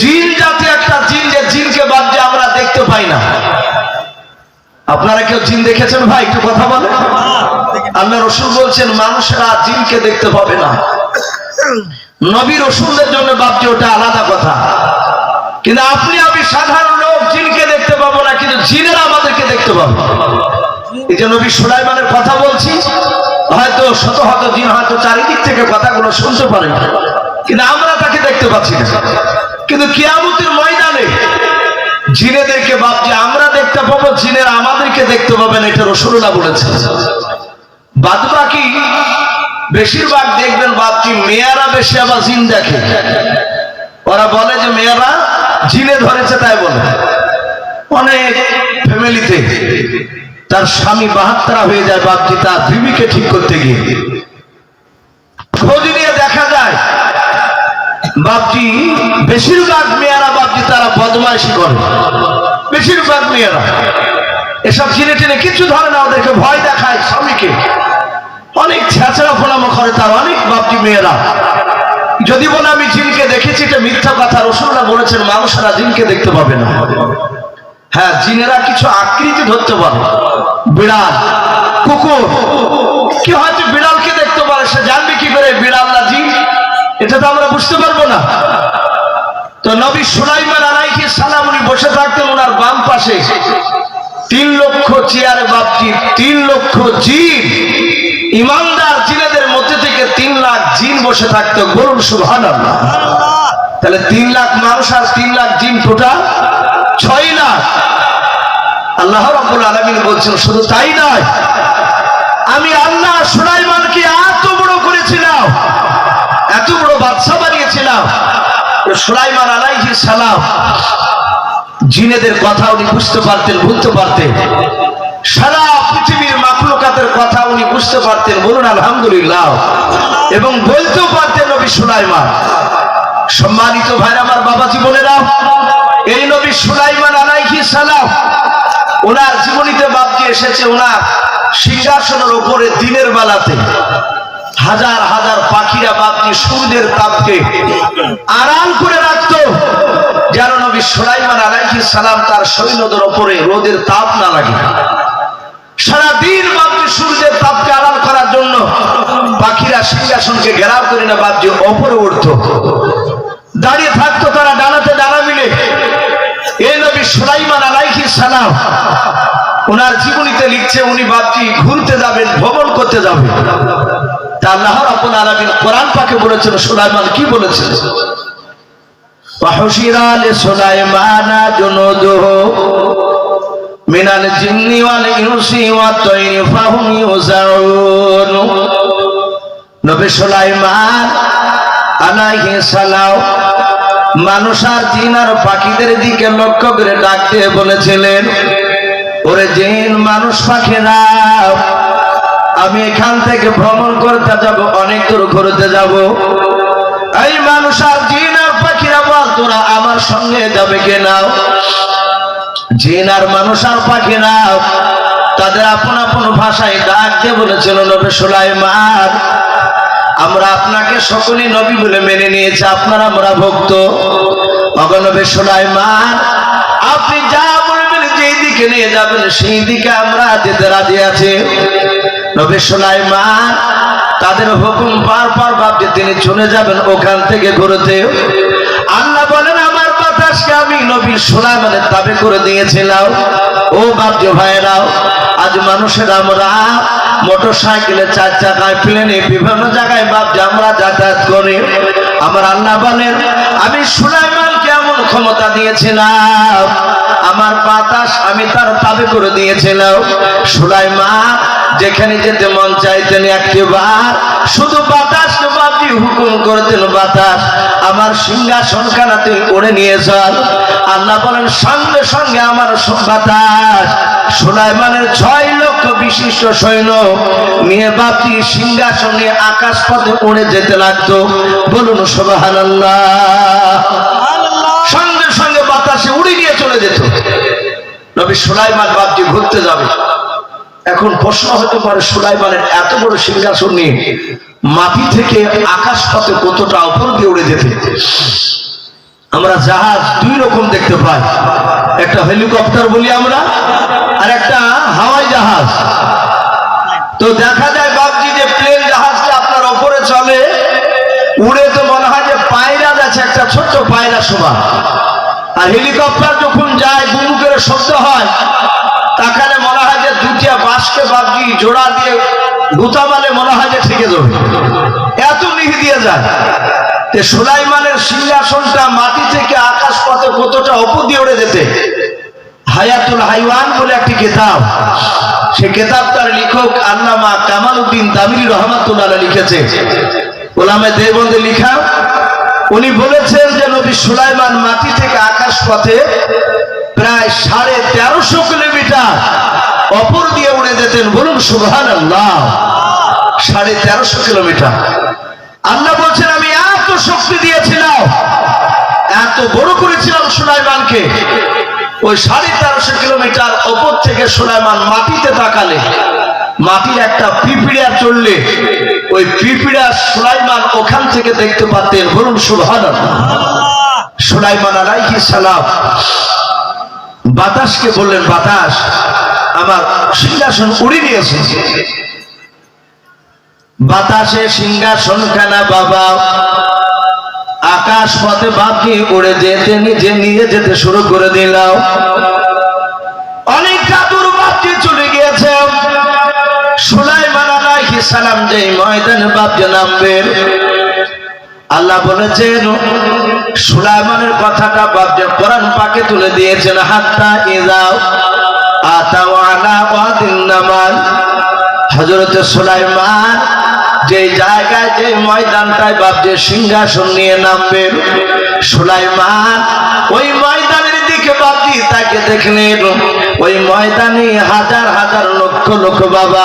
জিন জাতীয় একটা জিন, যে জিনকে বাদ দিয়ে আমরা দেখতে পাই না। আপনারা কেউ জিন দেখেছেন ভাই? একটু কথা বলেন। আল্লাহ রসুল বলছেন মানুষেরা জিনকে দেখতে পাবে না। নবী রসুলদের জন্য বাপজি ওটা আলাদা কথা, কিন্তু আপনি আমি সাধারণ লোক জিনকে দেখতে পাবো না, কিন্তু জিনেরা আমাদেরকে দেখতে পাবো। এই যে নবী সুলাইমানের কথা বলছি, হয়তো শত শত জিন হয়তো চারিদিক থেকে কথাগুলো শুনতে পারে, কিন্তু আমরা তাকে দেখতে পাচ্ছি না। কিন্তু কিয়ামতের ময়দানে জিনেদেরকে বাপজি আমরা দেখতে পাবো, জিনেরা আমাদেরকে দেখতে পাবেন, এটা রাসূলুল্লাহ বলেছেন। বাদ বাকি বেশিরভাগ দেখবেন বাপজি মেয়েরা বেশি আবার জিন দেখে। ওরা বলে যে মেয়েরা জিনে ধরেছে, তাই বলে। অনেক ফ্যামিলিতে তার স্বামী 72 হয়ে যায় বাপজি তার বিবিকে ঠিক করতে গিয়ে। খোঁজ নিয়ে দেখা যায় বাপজি বেশিরভাগ মেয়েরা বাপজি তারা বদমাইশি করে। বেশিরভাগ মেয়েরা এসব জিনে টিনে কিছু ধরে না, ওদেরকে ভয় দেখায় স্বামীকে, অনেক ছেঁচড়া ফোনামো করে তার অনেক বাপজি মেয়েরা। যদি বলে আমি জিনকে দেখেছি, এটা মিথ্যা কথা। রাসূলুল্লাহ বলেছেন মানুষেরা জিনকে দেখতে পাবে না। হ্যাঁ, জিনেরা কিছু আকৃতি ধরতে পারে, বিড়াল, কুকুর। কি হয়তো বিড়ালকে দেখতে পারে, সে জানবে কি করে বিড়াল না জিন? এটা তো আমরা বুঝতে পারবো না। তো নবী সুলাইমান আলাইহিস সালাম উনি বসে থাকতেন, ওনার বাম পাশে 3 লক্ষ চেয়ারে বাপজি 3 লক্ষ জিন, ইমানদার জিনেদের মধ্যে থেকে 3 লাখ জিন বসে থাকতো। বলুন সুবহানাল্লাহ। তাহলে 3 লাখ মানুষ আর 3 লাখ জিন, টোটাল 6 লাখ। আল্লাহ রাব্বুল আলামিন বলছেন শুধু তাই নয়, আমি আল্লাহ সুলাইমানকে এত বড় করেছিলাম, এত বড় বাদশা বানিয়েছিলাম। সুলাইমান আলাইহিস সালাম জিনেদের কথা উনি বুঝতে পারতেন, বলতে পারতেন। সারা পৃথিবীর মাখলুকাতের কথা উনি বুঝতে পারতেন। বলুন আলহামদুলিল্লাহ। এবং বলতেও পারতেন নবী সুলাইমান। সম্মানিত ভাইরা আমার, বাবাজি বোনেরা, এই নবী সুলাইমান আলাইহিস সালাম ওনার জীবনীতে বাপজি এসেছে, ওনার সিংহাসনের উপরে দিনের বেলাতে হাজার হাজার পাখিরা বাপজি সূর্যের তাপকে আড়াল করে রাখতো, যেন নবী সুলাইমান আলাইহিস সালাম তার সৈন্যদের উপরে রোদের তাপ না লাগে। সারাদিন বাপজি সূর্যের তাপকে আড়াল করার জন্য পাখিরা সিংহাসনকে ঘেরাও করে না বাপজি উপরে উঠতো, দাঁড়িয়ে থাকতো তারা ডানাতে ডানা মিলে। এই নবী সুলাইমান আলাইহিস সালাম ওনার জীবনীতে লিখছে উনি বাপজি ঘুরতে যাবেন, ভ্রমণ করতে যাবেন। তা আল্লাহ রাব্বুল আলামিন কোরআন পাকে বলেছেন, সুলাইমান কি বলেছেন? ওয়াহুশিরা লিসুলাইমানা জুনুদুহু মিনাল জিন্নি ওয়াল ইনসি ওয়াত তায়রি ফাহুম ইউজাউন। নবী সুলাইমান আলাইহিস সালাম মানুষ আর জিন আর পাখিদের দিকে লক্ষ্য করে ডাক দিয়ে বলেছিলেন, ওরে জিন মানুষ পাখিরা, আমি এখান থেকে ভ্রমণ করতে যাব, অনেক দূর ঘুরতে যাব। এই মানুষ আর জিন আর পাখিরা বল, তোরা আমার সঙ্গে যাবে কিনা? জিন আর মানুষ আর পাখিরা তাদের আপন আপন ভাষায় ডাক দিয়ে বলেছিল, নবী সুলাইমান, আমরা আপনাকে সকলেই নবী বলে মেনে নিয়েছি, আপনার আমরা ভক্ত। নবী সুলাইমান, আপনি যা বলবেন, যেই দিকে নিয়ে যাবেন সেই দিকে আমরা যেতে রাজি আছি। নবী সুলাইমান তাদের হুকুম পার ভাবছে তিনি চলে যাবেন ওখান থেকে ঘুরতে। আল্লাহ বলেন আমার বাতাসকে আমি নবী সুলাইমানের তাবে করে দিয়েছিলাম। ও বাপজি ভাইরাও, আজ মানুষের আমরা মোটর সাইকেলে, 4 চাকায়, প্লেনে, বিভিন্ন জায়গায় বাপজি আমরা যাতায়াত করি। আমার আল্লাহ বলেন আমি সুলাইমানকে এমন ক্ষমতা দিয়েছিলাম, আমার বাতাস আমি তার তাবে করে দিয়েছিলাম। সুলাইমান যেখানে যেতে মন চাইতেন একটিবার শুধু বাতাস বাপজি হুকুম করতেন, বাতাস আমার সিংহাসন খানাতে উড়ে নিয়ে চল। আল্লাহ বলেন সঙ্গে সঙ্গে আমার বাতাস সুলাইমানের 6 লক্ষ বিশিষ্ট সৈন্য নিয়ে বাপজি সিংহাসন নিয়ে আকাশ পথে উড়ে যেতে লাগতো। বলুন সুবহানাল্লাহ। সঙ্গে সঙ্গে বাতাসে উড়ে নিয়ে চলে যেত। নবী সুলাইমান বাপজি ঘুরতে যাবে। এখন প্রশ্ন হতে পারে, সুলাইমানের এত বড় সিংহাসন নিয়ে মাটি থেকে আকাশ পথে কতটা উপর দিয়ে উড়ে যেতে? আমরা জাহাজ দুই রকম দেখতে পাই, একটা হেলিকপ্টার বলি আমরা, আর একটা হাওয়াই জাহাজ। তো দেখা যায় বাবজি যে প্লেন জাহাজটা আপনার ওপরে চলে, উড়ে তো মনে হয় যে পায়রা যাচ্ছে, একটা ছোট্ট পায়রা সমান। আর হেলিকপ্টার যখন যায় গুমু করে শব্দ হয়, তাকালে মনে হয় যে দুটিয়া বাঁশকে বাবজি জোড়া দিয়ে গুতা মালে মনে হয় যে ঠেকে যাবে, এত নিহি দিয়ে যায়। সুলাইমানের সিংহাসনটা মাটি থেকে আকাশ পথে কতটা উপর দিয়ে উড়ে যেতে। হায়াতুল হাইওয়ান বলে একটি কিতাব, সে কিতাবটার লেখক আল্লামা কামাল উদ্দিন দামিরি রহমাতুল্লাহ লিখেছে, ওলামায়ে দেওবন্দে লেখা। উনি বলেছেন যে নবী সুলাইমান মাটি থেকে আকাশ পথে প্রায় 1350 কিলোমিটার উপর দিয়ে উড়ে যেতেন। বলুন সুবহানাল্লাহ, 1350 কিলোমিটার। আল্লাহ বলছেন আমি এত শক্তি দিয়েছিলাম, এত বড় করেছিলাম সুলাইমানকে। ওই 1350 কিলোমিটার উপর থেকে সুলাইমান মাটিতে তাকালে, মাটির একটা পিঁপড়া চললে ওই পিঁপড়া সুলাইমান ওখান থেকে দেখতে পাতেন। বলুন সুবহানাল্লাহ। সুলাইমান আলাইহিস সালাম বাতাসকে বললেন, বাতাস আমার সিংহাসন উড়িয়ে নিয়েছে। বাতাসে সিংহাসন খানা বাবা আকাশ পথে বাপকে উড়ে যেতে নিজে নিয়ে যেতে শুরু করে দিলাম। অনেকটা দূর বাপকে চলে গিয়েছে। সুলাইমান আলাইহিস সালাম যে ময়দানে বাপকে নামবেন, আল্লাহ বলেছেন সুলাইমানের কথাটা বাপকে কোরআন পাকে তুলে দিয়েছেন। হাত্তা ইযাও আতাও আলা ওয়াদিন নামাল, হযরত সুলাইমান যে জায়গায় যে ময়দানটায় বাপ যে সিংহাসন নিয়ে নামবেন, সুলাইমান ওই ময়দানের দিকে বাপজি তাকে দেখলেন। ওই ময়দানে হাজার হাজার লক্ষ লক্ষ বাবা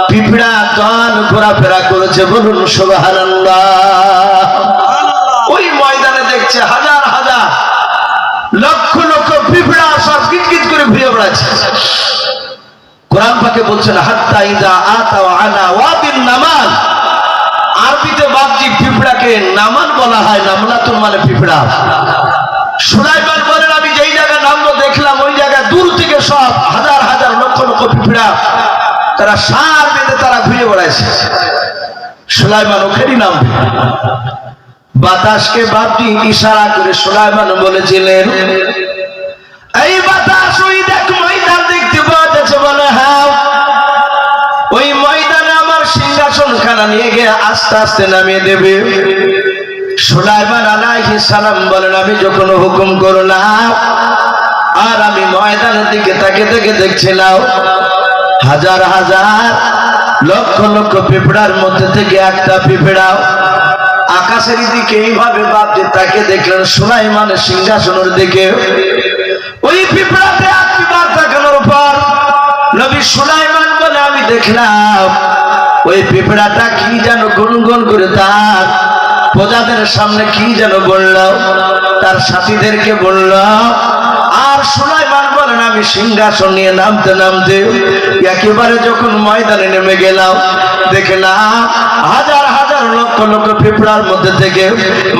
পিঁপড়া দল ঘোরাফেরা করেছে। বলুন সুবহানাল্লাহ। ওই ময়দানে দেখছে হাজার হাজার লক্ষ লক্ষ পিঁপড়া সব কিটকিট করে ঘুরে বেড়াচ্ছে। কোরআন পাকে বলছেন হাত্তা ইযা আতাও আলা ওয়াদিন নামাল। আরবিতে বাপজি পিঁপড়াকে নামান বলা হয়, নামলাতুন মানে পিঁপড়া। সুলাইমান বলেন আমি যেই জায়গায় নামলো দেখলাম ওই জায়গায় দূর থেকে সব হাজার হাজার লক্ষ লক্ষ পিঁপড়া, তারা সার বেঁধে তারা ঘুরে বেড়াইছে। সুলাইমান ওখানেই নামবে। বাতাসকে বাপজি ইশারা করে সুলাইমান বলেছিলেন, এই বাতাস ওই দেখ ময়দান দেখতে পাওয়া যাচ্ছে। বলে হ্যাঁ, ওই ময়দানে আমার সিংহাসন খানা নিয়ে গিয়ে আস্তে আস্তে নামিয়ে দেবে। সুলাইমান আলাইহিস সালাম বলেন আমি যখন হুকুম করলাম আর আমি ময়দানের দিকে তাকে থেকে দেখছিলাম, হাজার হাজার লক্ষ লক্ষ পিঁপড়ার মধ্যে থেকে একটা পিঁপড়া আকাশের দিকে এইভাবে বাপজি তাকে দেখলেন সুলাইমানের সিংহাসনের দিকে। ওই পিঁপড়াতে একবার তাকানোর পর নবী সুলাইমান বলে আমি দেখলাম ওই পিঁপড়াটা কি যেন গুনগুন করে তার প্রজাদের সামনে কি যেন বলল, তার সাথীদেরকে বলল। আর সুলাইমান বলেন আমি সিংহাসন নিয়ে নামতে নামতে একেবারে যখন ময়দানে নেমে গেলাম, দেখলাম হাজার হাজার লক্ষ লক্ষ পিঁপড়ার মধ্যে থেকে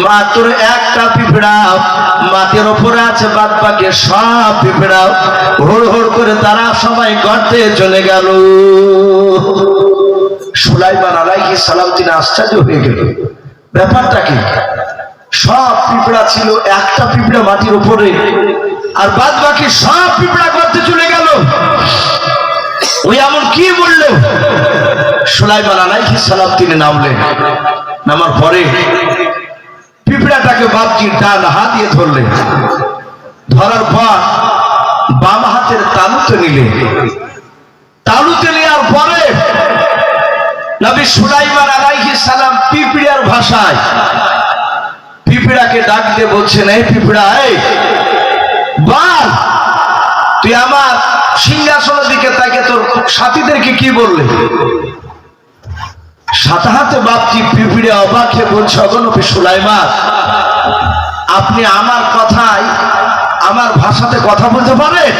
মাত্র একটা পিঁপড়া মাটির উপরে আছে, বাদ বাকি সব পিঁপড়া হুড় হুড় করে তারা সবাই গর্তে চলে গেল। সুলাইমান আলাইহিস সালাম তিনি আশ্চর্য হয়ে গেল, ব্যাপারটা কি? সব পিঁপড়া ছিল, একটা পিঁপড়া মাটির উপরে, আর বাদ বাকি সব পিঁপড়া গর্তে চলে গেল। ওই এমন কি বলল? সুলাইমান আলাইহিস সালাম তিনি নামলেন। নামার পরে পিঁপড়াটাকে বাপজি ডান হাত দিয়ে ধরলেন। ধরার পর বাম হাতের তালুতে নিলেন। তালুতে নেওয়ার পরে নবী সুলাইমান আলাইহিস সালাম পিঁপড়ার ভাষায় পিঁপড়াকে ডাক দিয়ে বলছেন, এই পিঁপড়া, এই বল তুই আমার সিংহাসনের দিকে তাকে তোর সাথীদেরকে কি বললে? সাথে হাতে বাপজি পিঁপড়া অবাক হয়ে বলছে, অগণবী সুলাইমান আপনি আমার কথায় আমার ভাষাতে কথা বলতে পারেন?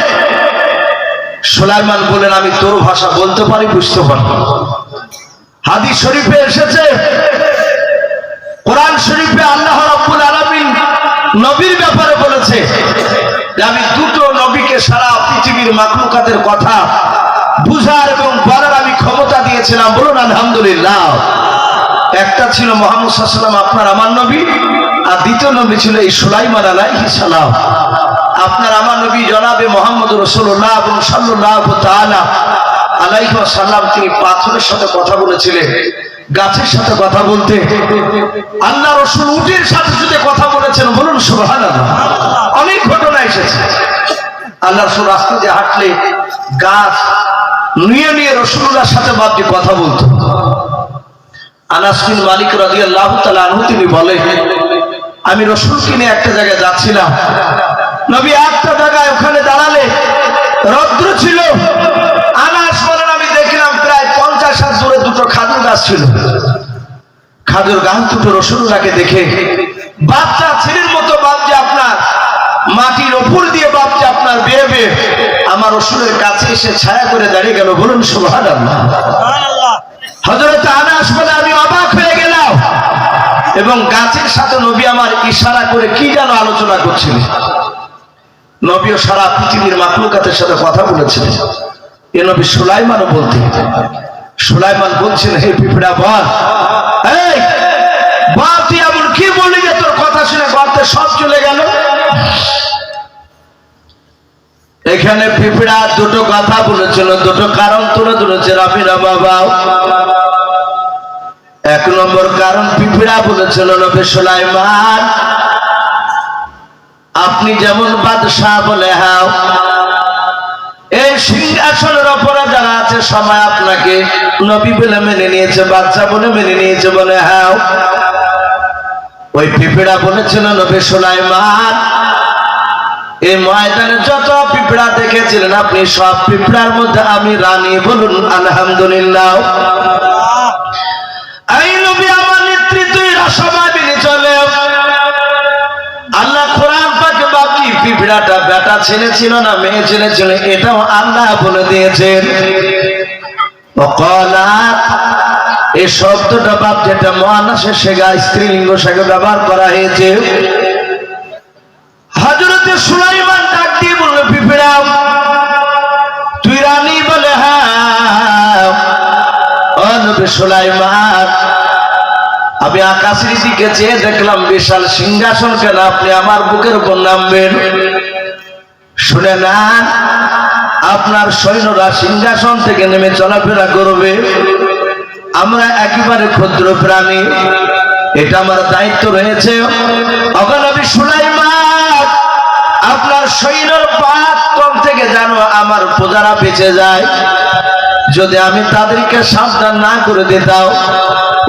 সুলাইমান বলেন আমি তোর ভাষা বলতে পারি, বুঝতে পারি। হাদিস শরীফে এসেছে, কোরআন শরীফে আল্লাহ রাব্বুল আলামিন নবীর ব্যাপারে বলেছে যে আমি দুটো নবীকে সারা পৃথিবীর মাখলুকাতের কথা বুঝার এবং বলার আমি ক্ষমতা দিয়েছিলাম। বলুন আলহামদুলিল্লাহ। একটা ছিল মুহাম্মদ সাল্লাল্লাহু আলাইহি ওয়াসাল্লাম, আপনার আমার নবী, আর দ্বিতীয় নবী ছিল এই সুলাইমান আলাইহিস সালাম। আপনার আমার নবী জনাবে মুহাম্মদ রাসূলুল্লাহ এবং সাল্লাল্লাহু তাআলা আলাইহি ওয়াসাল্লাম তিনি পাথরের সাথে কথা বলেছিলেন, গাছের সাথে কথা বলতে, আল্লাহ রাসূল উটের সাথে সাথে কথা বলেছেন। বলুন সুবহানাল্লাহ। অনেক ঘটনা এসেছে। আল্লাহ রাসূল রাস্তা দিয়ে হাঁটলে গাছ নিয়ে নিয়ে রাসূলুল্লাহর সাথে বাপজি কথা বলতো। আনাস বিন মালিক রাদিয়াল্লাহু তাআলা আনহু তিনি বলেন, আমি রাসূলকে নিয়ে একটা জায়গায় যাচ্ছিলাম। নবী একটা জায়গায় ওখানে দাঁড়ালে রৌদ্র ছিল। আনাস বলেন আমি দেখলাম প্রায় 50 হাত দূরে দুটো খাজুর গাছ ছিল। খাজুর গাছ দুটো রাসূলুল্লাহকে দেখে বাচ্চা ছেলের মতো বাপজি আপনার মাটির ওপর দিয়ে বাপজি আপনার বেয়ে বেয়ে আমার রাসূলের কাছে এসে ছায়া করে দাঁড়িয়ে গেল। বলুন সুবহানাল্লাহ। হযরত আনাস বলে আমি অবাক হয়ে গেলাম এবং গাছের সাথে নবী আমার ইশারা করে কি যেন আলোচনা করছিলেন। নবীও সারা পৃথিবীর মাখলুকাতের সাথে কথা বলেছিলেন। এ নবী সুলাইমানও বলতেন। সুলাইমান বলছেন, হে পিঁপড়া বল, এই বল তুই এমন কি বললি যে তোর কথা শুনে গর্তে সব চলে গেল? এখানে পিঁপড়া দুটো কথা বলেছিল, দুটো কারণ তুলে ধরেছে রাবিনা বাবা। এক নম্বর কারণ পিঁপড়া বলেছিল, নবী সুলাইমান আপনি যেমন বাদশাহ বলে হাও, এই সিংহাসনের উপরে যারা আছে সবাই আপনাকে নবী বলে মেনে নিয়েছে, বাদশাহ বলে মেনে নিয়েছে বলে হাও। ওই পিঁপড়া বলেছিল, নবী সুলাইমান এই ময়দানে যত পিঁপড়া দেখেছিলেন আপনি সব পিঁপড়ার মধ্যে আমি রানী। বলুন আলহামদুলিল্লাহ। এই নবী আমার নেতৃত্বে সবাই মেনে চলে। আল্লাহ কোরআন পাকে বাকি পিঁপড়াটা বেটা ছেলে ছিল না মেয়ে ছেলে ছিল এটাও আল্লাহ বলে দিয়েছেন। এই শব্দটা বাপ যেটা মুয়ান্নাসের শেখা স্ত্রীলিঙ্গ শেখা ব্যবহার করা হয়েছে। হযরতে সুলাইমান ডাক দিয়ে বলল, পিঁপড়া তুই রানী? বলে হ্যাঁ। ও নবী সুলাইমান আমি আকাশের দিকে চেয়ে দেখলাম বিশাল সিংহাসন, কেন আপনি আমার বুকের উপর নামবেন? শুনে না, আপনার সৈন্যরা সিংহাসন থেকে নেমে চলাফেরা করবে। আমরা একেবারে ক্ষুদ্র প্রাণী, এটা আমার দায়িত্ব রয়েছে। ওগো নবী সুলাইমান আপনার সৈন্যর পাতন থেকে যেন আমার প্রজারা বেঁচে যায়। যদি আমি তাদেরকে সাবধান না করে দিতাম,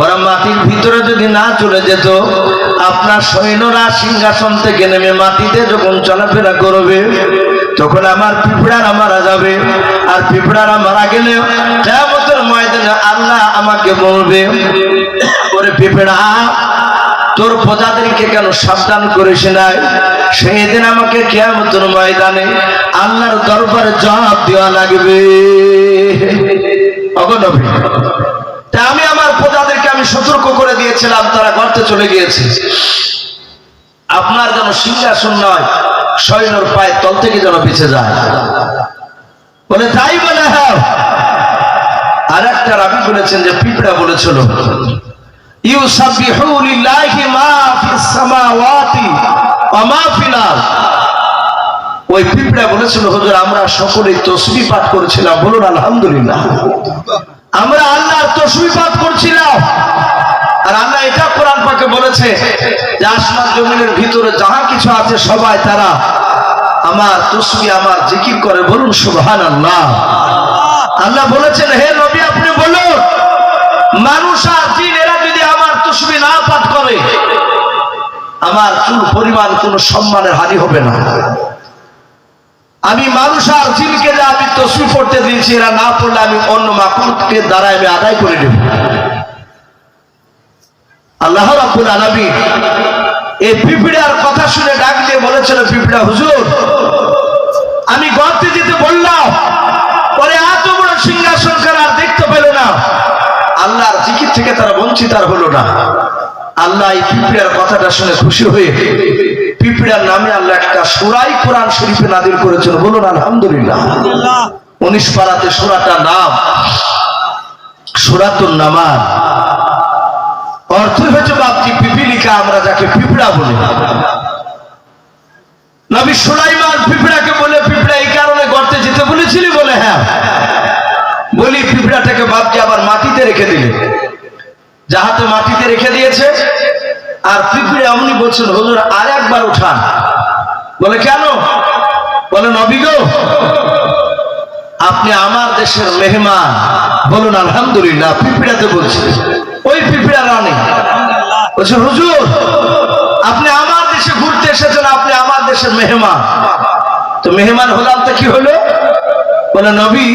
ওরা মাটির ভিতরে যদি না চলে যেত, আপনার সৈন্যরা সিংহাসন থেকে নেমে মাটিতে যখন চলাফেরা করবে তখন আমার পিঁপড়ারা মারা যাবে। আর পিঁপড়ারা মারা গেলে কিয়ামতের ময়দানে আল্লাহ আমাকে বলবে, ওরে পিঁপড়া তোর প্রজাদেরকে কেন সাবধান করিস নাই? সেই দিন আমাকে কিয়ামতের ময়দানে আল্লাহর দরবারে জবাব দেওয়া লাগবে। ওগো নবী, তা আমি আমার প্রজাদেরকে আমি সতর্ক করে দিয়েছিলাম, তারা গর্তে চলে গিয়েছে। আপনার যেন সিংহাসন নয়, সৈন্যর পায়ের তল থেকে যেন বেঁচে যায়। বলে তাই? বলে হ্যাঁ। আর একটা রাবী বলেছেন যে পিঁপড়া বলেছিল, ইউসাব্বিহু লিল্লাহি মা ফিস সামাওয়াতি ওয়া মা ফিল আরদ। ওই পিঁপড়া বলেছিল, হুজুর আমরা সকলেই তাসবিহ পাঠ করেছিলাম। বলুন আলহামদুলিল্লাহ। আমরা আল্লাহর তাসবিহ পাঠ করছিলাম। আর আল্লাহ এটা কোরআন পাকে বলেছে যে আসমান জমিনের ভিতরে যাহা কিছু আছে সবাই তারা আমার তাসবিহ আমার জিকির করে। বলুন সুবহানাল্লাহ। আল্লাহ বলেছেন, হে নবী আপনি বলুন মানুষ আর জিন এরা যদি আমার তাসবিহ না পাঠ করে আমার চুল পরিমাণ কোনো সম্মানের হানি হবে না। আমি মানুষ আর জিনকে যে আমি তাসবিহ পড়তে দিয়েছি, এরা না পড়লে আমি অন্য মাখলুককে দ্বারা আমি আদায় করে নেব। আল্লাহ রাব্বুল আলামিন এই পিঁপড়ার কথা শুনে ডাক দিয়ে বলেছিল, পিঁপড়া হুজুর আমি গর্তে যেতে বললাম, পরে এত বড় সিংহাসন আর দেখতে পেল না। আল্লাহর জিকির থেকে তারা বঞ্চিত আর হলো না। আল্লাহ এই পিঁপড়ার কথাটা শুনে খুশি হয়ে পিঁপড়ার নামে আল্লাহ একটা সূরাই কোরআন শরীফে নাযিল করেছেন, বলুন আলহামদুলিল্লাহ। 19 পারাতে সূরাটার নাম সূরাতুন নামাল। অর্থ হচ্ছে বাপজি পিপিলিকা, আমরা যাকে পিঁপড়া বলি। নবী সুলাইমান পিঁপড়াকে বলে, পিঁপড়া এই কারণে গর্তে যেতে বলেছিলি? বলে হ্যাঁ। বলি পিঁপড়াটাকে বাপজি আবার মাটিতে রেখে দিলে, যাহাতে মাটিতে রেখে দিয়েছে। আর পিঁপড়ে এমনি বলছেন, হুজুর আর একবার উঠান। বলে কেন? বলে নবী গো, আপনি আমার দেশের মেহমান, বলুন আলহামদুলিল্লাহ। পিঁপড়াতে বলছে, ওই পিঁপড়া রানী বলছে, হুজুর আপনি আমার দেশে ঘুরতে এসেছেন, আপনি আমার দেশের মেহমান। তো মেহমান হলাম তো কি হলো? বলে নবী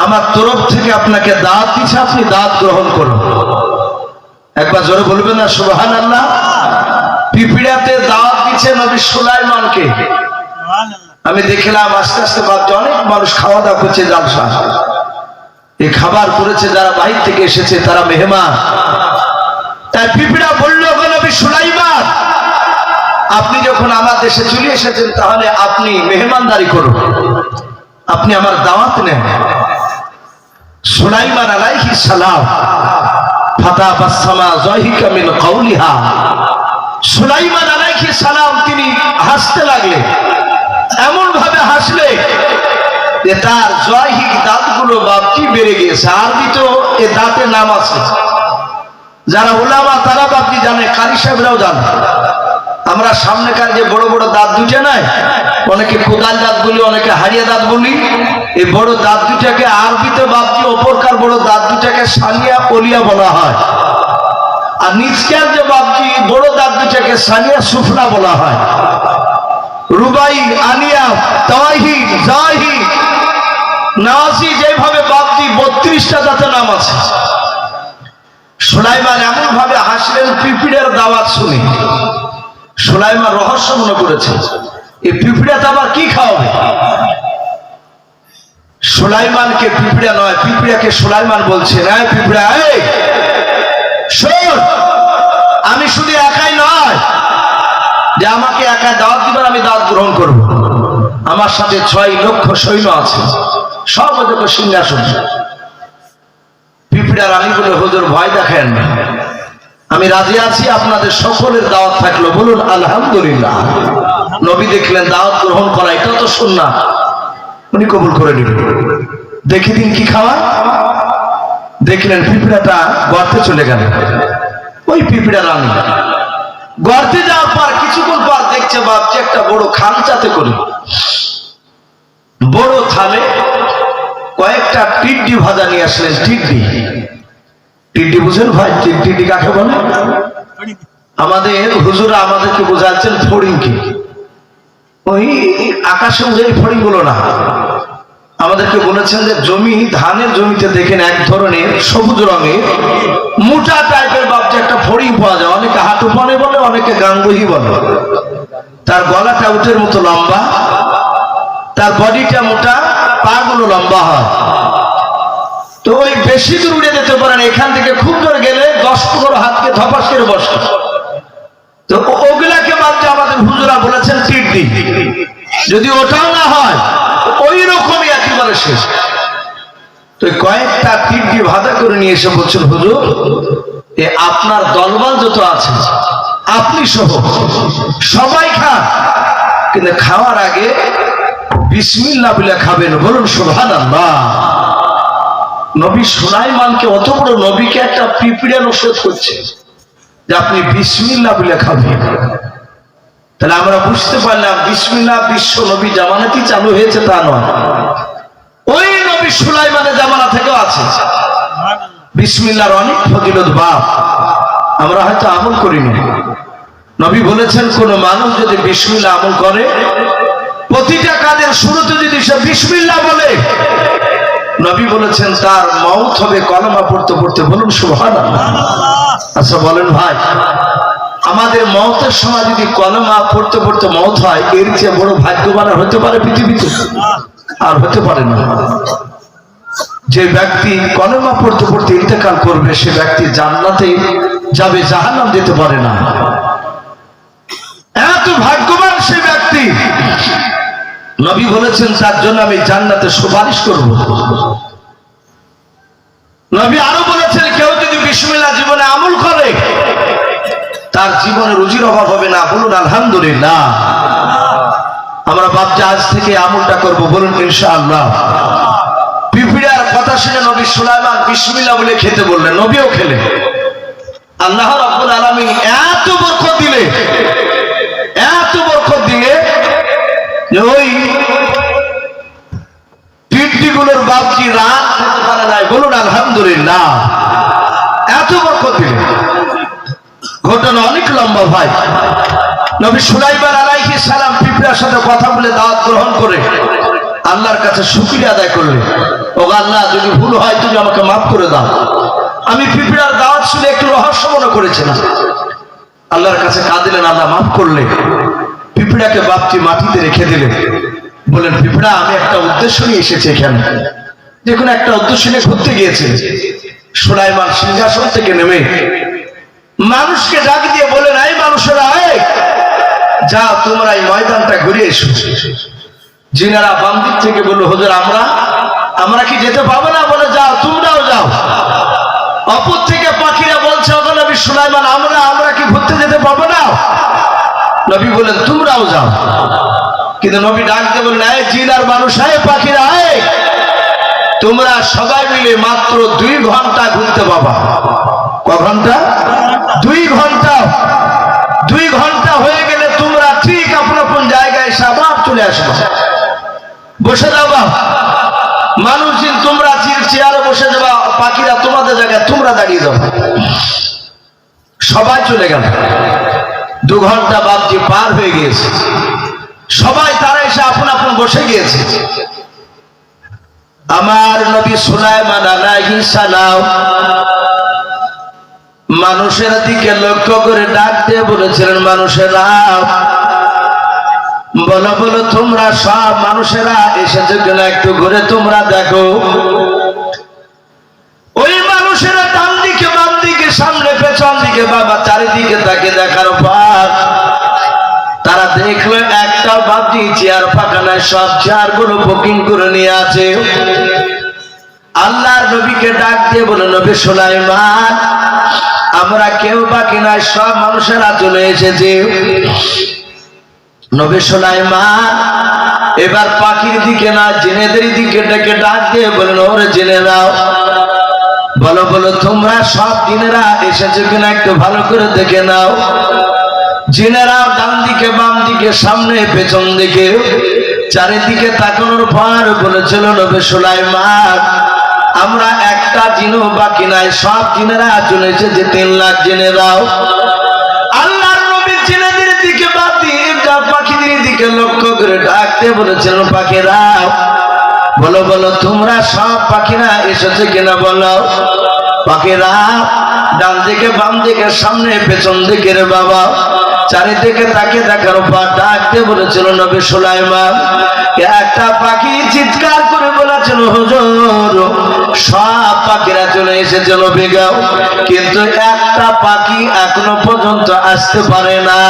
আমার তরফ থেকে আপনাকে দাওয়াত দিচ্ছে, আপনি দাওয়াত গ্রহণ করুন। একবার জোরে বলবেন না সুবহানাল্লাহ? পিঁপড়াতে দাওয়াত দিচ্ছে নবী সুলাইমানকে। আমি দেখলাম আস্তে আস্তে ভাবছি অনেক মানুষ খাওয়া দাওয়া করছে, জালসা এই খাবার করেছে, যারা বাহির থেকে এসেছে তারা মেহমান। তাই পিঁপড়া বলল, নবী সুলাইমান আপনি যখন আমার দেশে চলে এসেছেন তাহলে আপনি মেহমানদারি করুন, আপনি আমার দাওয়াত নেন। সুলাইমান আলাইহিস সালাম ফাতাবাসসামা যাহিকা মিন কাওলিহা, সুলাইমান আলাইহিস সালাম তিনি হাসতে লাগলেন। এমন ভাবে হাসলে যে তার জয়হিক দাঁতগুলো বাপটি বেড়ে গিয়েছে। আরবি তো এ দাঁতের নাম আছে, যারা উলামা তারা বাপটি জানে, কারি সাহেবরাও জানে। আমরা সামনেকার যে বড় বড় দাঁত দুইটা নাই, অনেকে কোদাল দাঁত বলি, অনেকে হাড়িয়া দাঁত বলি। এই বড় দাঁত দুটাকে আরবিতে বাপটি অপরকার বড় দাঁত দুটাকে সানিয়া ওলিয়া বলা হয়। আর নিচকার যে বাপটি বড় দাঁত দুটাকে সানিয়া সুফলা বলা হয়। রুবাই, আনিয়া, তাওয়াহি, জাহি, নাসি, যেভাবে বাপটি 32টা দাঁতের নাম আছে। সুলাইমান এমন ভাবে হাসলেন পিঁপড়ের দাওয়াত শুনে। সুলাইমান রহস্য মনে করেছে, এই পিঁপড়াতে আবার কি খাওয়াবে? সুলাইমানকে পিঁপড়া নয়, পিঁপড়াকে সুলাইমান বলছে, এই পিঁপড়া এই শোন, আমি শুধু একাই নয় যে আমাকে একা দাওয়াত দিবেন, আমি দাওয়াত গ্রহণ করব। আমার সাথে 6 লক্ষ সৈন্য আছে, সব ওদেরকে সিংহাসন। পিঁপড়া রানী বলে, হুজুর ভয় দেখেন না, আমি রাজি আছি, আপনাদের সকলের দাওয়াত থাকলো, বলুন আলহামদুলিল্লাহ। নবী দেখলেন দাওয়াত গ্রহণ করা এটা তো সুন্নাত, উনি কবুল করে নিলেন। দেখে দিন কি খাওয়া। দেখলেন পিঁপড়াটা গর্তে চলে গেল। ওই পিঁপড়া রানী গর্তে যাওয়ার পর কিছুক্ষণ পর দেখছে বাপজি একটা বড় খামচাতে করে, বড় থালে কয়েকটা টিড্ডি ভাজা নিয়ে আসলেন। টিড্ডি, টিড্ডি বুঝেন ভাই? টিড্ডি কাকে বলে? আমাদের হুজুরা আমাদেরকে বোঝাচ্ছেন ফড়িংকে, ওই আকাশে উড়ে ফড়িং গুলো না। আমাদেরকে বলেছেন যে জমি, ধানের জমিতে দেখেন এক ধরনের সবুজ রঙের মোটা টাইপের বাপজি একটা ফড়িং পাওয়া যায়। অনেকে হাঁটু পানে বলে, অনেকে গাঙ্গুহি বলে। তার গলাটা উটের মতো লম্বা, তার বডিটা মোটা, পা গুলো লম্বা হয়। তো ওই বেশি দূর উড়ে যেতে পারেন, এখান থেকে খুব জোরে গেলে 10-15 হাতকে ধপাস করে বসে। তো ওগুলাকে বাপজি আমাদের হুজুরা বলেছেন টিড্ডি। যদি ওটাও না হয় ওই রকমই একেবারে শেষ। তো কয়েকটা টিড্ডি ভাজা করে নিয়ে এসে বলছেন, হুজুর এ আপনার দলবল যত আছে আপনি সহ সবাই খান, কিন্তু খাওয়ার আগে বিসমিল্লাহ বলে খাবেন, বলুন সুবহানাল্লাহ। নবী সুলাইমানকে, অত বড় নবীকে একটা পিঁপড়া নসিহত করছে যে আপনি বিসমিল্লাহ বলে খাবেন। তাহলে আমরা বুঝতে পারলাম বিসমিল্লাহ বিশ্ব নবী জামানাতেই চালু হয়েছে তা নয়, ওই নবী সুলাইমানের জামানা থেকেও আছে। বিসমিল্লাহর অনেক ফজিলত বাপ, আমরা হয়তো আমল করিনি। নবী বলেছেন কোন মানুষ যদি বিসমিল্লাহ আমল করে, প্রতিটা কাজের শুরুতে যদি সে বিসমিল্লাহ বলে, নবী বলেছেন তার মওত হবে কলমা পড়তে পড়তে, বলুন সুবহানাল্লাহ। আচ্ছা বলেন ভাই, আমাদের মওতের সময় যদি কলমা পড়তে পড়তে মওত হয়, এর চেয়ে বড় ভাগ্যবান হতে পারে পৃথিবীতে? আর হতে পারে না। যে ব্যক্তি কলমা পড়তে পড়তে ইন্তেকাল করবে, সে ব্যক্তি জান্নাতে যাবে, জাহান্নাম যেতে পারে না। ভাগ্যবান সেই ব্যক্তি, নবী বলেছেন তার জন্য আমি জান্নাতে সুপারিশ করব। নবী আরো বলেছেন কেউ যদি বিসমিল্লাহ জীবনে আমল করে তার জীবনে রুজির অভাব হবে না। বলুন আলহামদুলিল্লাহ। আমরা বাপজা আজ থেকে আমলটা করব, বলুন ইনশাআল্লাহ। পিঁপড়ার কথা শুনে নবী সুলাইমান বিসমিল্লাহ বলে খেতে বললেন, নবীও খেলেন। আল্লাহ রাব্বুল আলামিন এত বরকত দিলে, এত বরকত দিলে যে ওই টিকটিগুলোর বাপজি রাত খেতে পারে নাই। বলুন আলহামদুলিল্লাহ। এত বরকত দিলে। ঘটনা অনেক লম্বা ভাই। নবী সুলাইমান আলাইহিস সালাম পিঁপড়ার সাথে কথা বলে দাওয়াত গ্রহণ করে আল্লাহর কাছে শুকরিয়া আদায় করলেন। ও আল্লাহ, যদি ভুল হয় তুমি আমাকে মাফ করে দাও। আমি পিঁপড়ার দাওয়াত শুনে একটু রহস্য মনে করেছিলাম। আল্লাহর কাছে কাঁদিলেন, আল্লাহ মাফ করলে। পিঁপড়াকে বাপটি মাটিতে রেখে দিলেন। বলেন, পিঁপড়া আমি একটা উদ্দেশ্য নিয়ে এসেছি এখানে। দেখুন, একটা উদ্দেশ্য নিয়ে ঘুরতে গিয়েছে। সুলাইমান সিংহাসন থেকে নেমে মানুষকে ডাক দিয়ে বলেন, এই মানুষেরা, যা তোমরা এই ময়দানটা ঘুরে এসো। জিনারা বাম দিক থেকে বললো, হুজুর আমরা কি যেতে পাবো না? বলে, যাও, তোমরাও যাও। অপর থেকে পাখিরা বলছে, ওগো নবী সুলাইমান, আমরা কি ঘুরতে যেতে পাবো না? নবী বলেন, তোমরাও যাও। কিন্তু নবী ডাক দিয়ে বললেন, এই জিনার মানুষ, পাখিরা, তোমরা সবাই মিলে মাত্র 2 ঘন্টা ঘুরতে পাবা। ক ঘন্টা? 2 ঘন্টা। 2 ঘন্টা হয়ে গেলে তোমরা ঠিক আপন আপন জায়গায় এসে আবার চলে আসবে, বসে যাবা। মানুষজন তোমরা চেয়ারে বসে যাবা, পাখিরা তোমাদের জায়গায় তোমরা দাঁড়িয়ে যাবে। সবাই চলে গেল। 2 ঘন্টা বাপজি পার হয়ে গিয়েছে। সবাই তারা এসে আপন আপন বসে গিয়েছে। আমার নবী সুলাইমান আলাইহিস সালাম মানুষের দিকে লক্ষ্য করে ডাক দিয়ে বলেছিলেন, মানুষেরা, বলো বলো তোমরা সব মানুষেরা এসেছো কিনা একটু ঘুরে তোমরা দেখো। ওই মানুষেরা ডান দিকে বাম দিকে সামনে পেছন দিকে বাবা চারিদিকে তাকে দেখার পর তারা দেখলো একটা বাপজি চেয়ার ফাঁকা নাই, সব চেয়ারগুলো বুকিং করে নিয়ে আছে। আল্লাহর নবীকে ডাক দিয়ে বলে, নবী সুলাইমান, আমরা কেউ বাকি নাই, সব মানুষেরা চলে এসেছে। নবী সুলাইমান এবার পাখির দিকে না, জিনেদের দিকে ডেকে ডাক দিয়ে বলেন, ওরে জেনেরাও, বলো বলো তোমরা সব জিনেরা এসেছে কিনা একটু ভালো করে দেখে নাও। জিনেরা ডান দিকে বাম দিকে সামনে পেছন দিকে চারিদিকে তাকানোর পর বলেছিল, নবী সুলাইমান, আমরা একটা জিনও বাকি নাই, সব জিনেরা চলে এসেছে। 3 লাখ জিনেরাও। আল্লাহর নবী জিনেদের দিকে বাদ দিয়ে পাখিদের দিকে লক্ষ্য করে ডাকতে বলেছিলেন, পাখিরা, বলো বলো তোমরা সব পাখিরা এসেছে কিনা বলো। পাখিরা ডান দিকে বাম দিকে সামনে পেছন দিকে রে বাবা চারিদিকে তাকে দেখার পর ডাকতে বলেছিল, নবী সুলাইমান, একটা পাখি চিৎকার করে বলেছিল, হুজুর সব পাখিরা চলে এসেছে নবী গাও, কিন্তু একটা পাখি এখনো পর্যন্ত আসতে পারে না।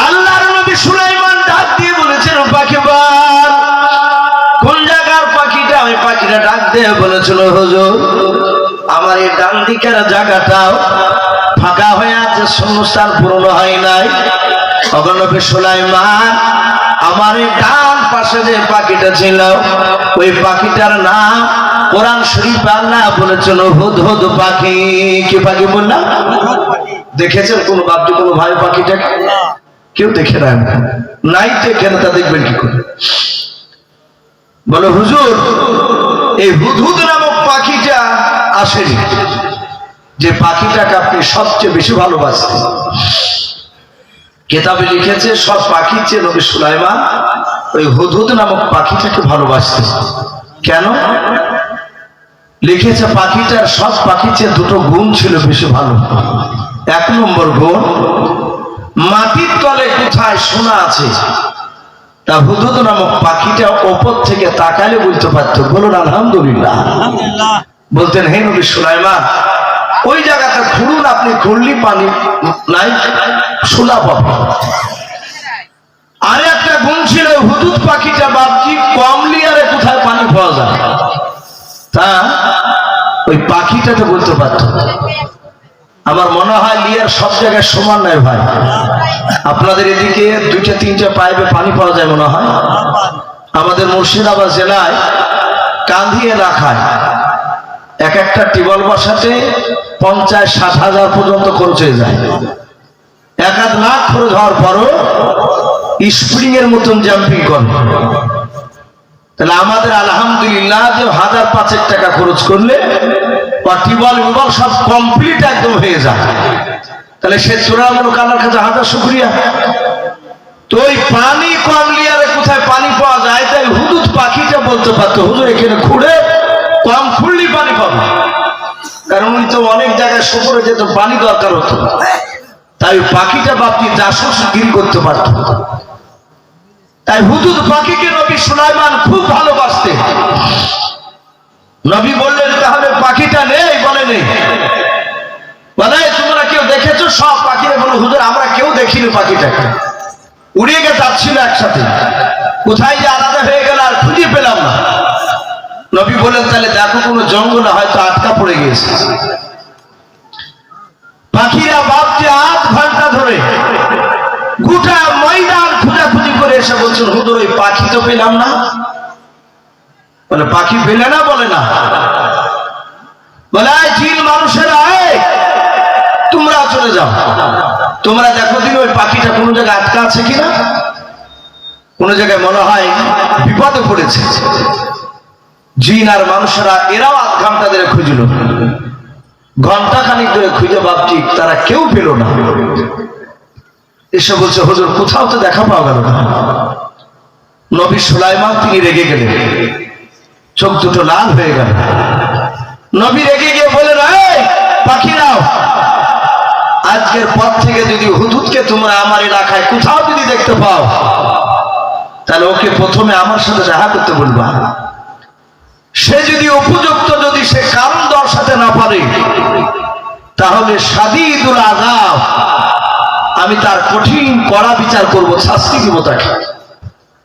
আল্লাহর নবী সুলাইমান ডাক দিয়ে বলেছেন, পাখিবার কোন জায়গার পাখিটা? ওই পাখিটা ডাক দিয়ে বলেছিল, হুজুর আমার এই ডান দিকের জায়গাটাও ফাঁকা হয়ে আছে, শূন্যস্থান পূরণ হয় নাই। নবী সুলাইমান, আমার এই ডান পাশে যে পাখিটা ছিল ওই পাখিটার নাম কোরআন শরীফে আল্লাহ বলেছিল হুদহুদ পাখি। কি পাখি বললাম? দেখেছেন কোন বাপজি কোন ভাই পাখিটাকে? কেউ দেখে নাই তো, কেন তা দেখবেন কি করে? বলো হুজুর, এই হুদহুদ নামক পাখিটা আসেনি, যে পাখিটাকে আপনি সবচেয়ে বেশি ভালোবাসতেন। কিতাবে লিখেছে সব পাখির চেয়ে নবী সুলাইমান ওই হুদহুদ নামক পাখিটাকে ভালোবাসতেন। কেন লিখেছে? পাখিটার সব পাখির চেয়ে 2টো গুণ ছিল বেশি ভালো। 1 নম্বর গুণ, মাটির তলে কোথায় সোনা আছে তা হুদহুদ নামক পাখিটা ওপর থেকে তাকালে বলতে পারত। বলুন আলহামদুলিল্লাহ। বলতেন, হে নবী সুলাইমান, ওই জায়গাটা খুঁড়ুন, আপনি খুঁড়লি পানি নাই, সোলা পাবে। আর একটা গুণ ছিল হুদুদ পাখিটা বাপজি কম লিয়ারে কোথায় পানি পাওয়া যায় তা ওই পাখিটা তো বলতে পারত। আমার মনে হয় লিয়ার সব জায়গায় সমান নয় ভাই। আপনাদের এদিকে 2-3টা পাইপে পানি পাওয়া যায় মনে হয়। আমাদের মুর্শিদাবাদ জেলায় কান্ধি এলাকায় এক একটা টিউবওয়েল বসাতে 50-60 হাজার পর্যন্ত খরচ হয়ে যায়। 1-1 লাখ খরচ হওয়ার পরও স্প্রিং এর মতন জাম্পিং করে। তাহলে আমাদের আলহামদুলিল্লাহ যে 1000-5 টাকা খরচ করলে টিউবওয়েল সব কমপ্লিট একদম হয়ে যায়। তাহলে সে চূড়ামূলক আল্লাহর কাছে হাজার শুকরিয়া। তো ওই পানি কম লিয়ারে কোথায় পানি পাওয়া যায়, তাই হুদুদ পাখিটা বলতে পারতো হুজুর এখানে খুঁড়ে কম খুঁড়লেই পানি পাবো, কারণ উনি তো অনেক জায়গায় সফরে যেত, পানি দরকার হতো। তাই পাখিটা বাপটি জাসুসগিরি করতে পারত। তাই হুদুদ পাখিকে নবী সুলাইমান খুব ভালোবাসতেন। নবী বললেন তাহলে পাখিটা নেই? বলে নেই। বলে তোমরা কেউ দেখেছো? সব পাখিরা বলো হুজুর আমরা কেউ দেখিনি, পাখিটাকে উড়িয়ে গিয়ে যাচ্ছিল একসাথে, কোথায় যে আলাদা হয়ে গেল আর খুঁজে পেলাম না। নবী বলেন তাহলে দেখো কোনো জঙ্গলে হয়তো আটকা পড়ে গিয়েছে। পাখিরা বাপটি 8 ঘন্টা ধরে গোটা ময়দান খোঁজাখুঁজি করে এসে বলছেন হুজুর ওই পাখি তো পেলাম না। বলে পাখি পেলে না? বলে না। বলে জিন মানুষেরা তোমরা চলে যাও, তোমরা দেখো দিন ওই পাখিটা কোনো জায়গায় আটকা আছে কিনা, কোন জায়গায় মনে হয় বিপদে পড়েছে। জিন আর মানুষেরা এরাও 8 ঘন্টা ধরে খুঁজল, ঘন্টাখানিক ধরে খুঁজে বাপটি তারা কেউ পেল না। এসে বলছে হুজুর কোথাও তো দেখা পাওয়া গেল না। নবী সুলাইমান তিনি রেগে গেলেন, চোখ দুটো লাল হয়ে গেল। নবী রেগে গিয়ে বলেন এই পাখিরাও, আজকের পর থেকে যদি হুদুদকে তোমরা আমার এলাকায় কোথাও যদি দেখতে পাও তাহলে ওকে প্রথমে আমার সাথে দেখা করতে বলবা। সে যদি উপযুক্ত, যদি সে কারণ দর্শাতে না পারে তাহলে শাদীদুল আযাব, আমি তার কঠিন কড়া বিচার করব, শাস্তি দিব তাকে।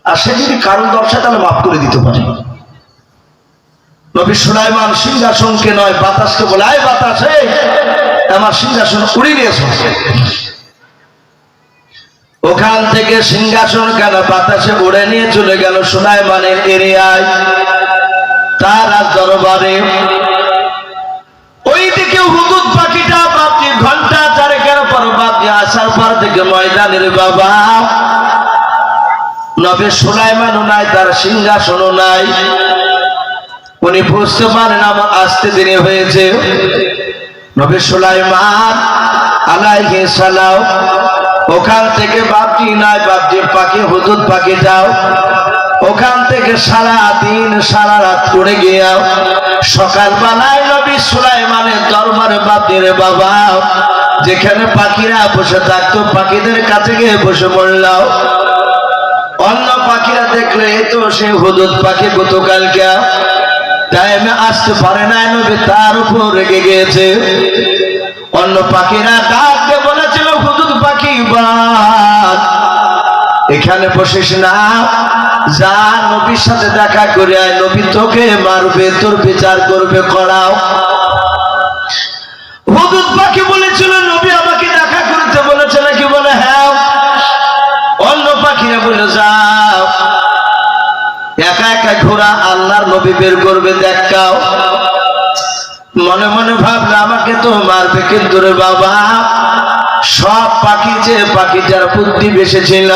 আর সে যদি কারণ দর্শায় তাহলে মাফ করে দিতে পারে। নবী সুলাইমান সিংহাসনকে নয় বাতাসকে বলে আয় বাতাস আমার সিংহাসন উড়িয়ে নিয়েছে। ওখান থেকে সিংহাসন কেন বাতাসে উড়ে নিয়ে চলে গেল সুলাইমানের এরিয়ায়, তার দরবারে। ওইদিকে হুদুদ পাখিটা বাপজি ঘন্টা 4 পর বাপজি আসার পর থেকে ময়দানের বাবা নবী সুলাইমানও নাই, তার সিংহাসনও নাই। উনি বুঝতে পারেন আমার আসতে দেরি হয়েছে। নবী সুলাইমান আলাইহিস সালাম ওখান থেকে বাপটি নাই, বাপটি পাখি হুদুদ পাখিটাও ওখান থেকে সারা দিন সারা রাত উড়ে গিয়া সকালবেলায় নবী সুলাইমানের দরবারে বাপটির বাবা যেখানে পাখিরা বসে থাকতো পাখিদের কাছে গিয়ে বসে পড়লাম। অন্য পাখিরা দেখলে তো সে হুদুদ পাখি গতকালকে টাইমে আসতে পারে না, নবী তার উপর রেগে গিয়েছে। অন্য পাখিরা ডাকতে বলেছিল হুদুদ পাখি বাদ এখানে বসিস না, যা নবীর সাথে দেখা করে আয়, নবী তোকে মারবে, তোর বিচার করবে, করাও। হুদুদ পাখি বলেছিল নবী আমাকে দেখা করতে বলেছে নাকি? বলে হ্যাঁ। অন্য পাখিরা বলে যাও, একা একা ঘোড়া আল্লাহর নবী বের করবে দেখাও। মনে মনে ভাবলে আমাকে তো মারবে, কিন্তু রে বাবা সব পাখি যে পাখিটার বুদ্ধি বেশি ছিল।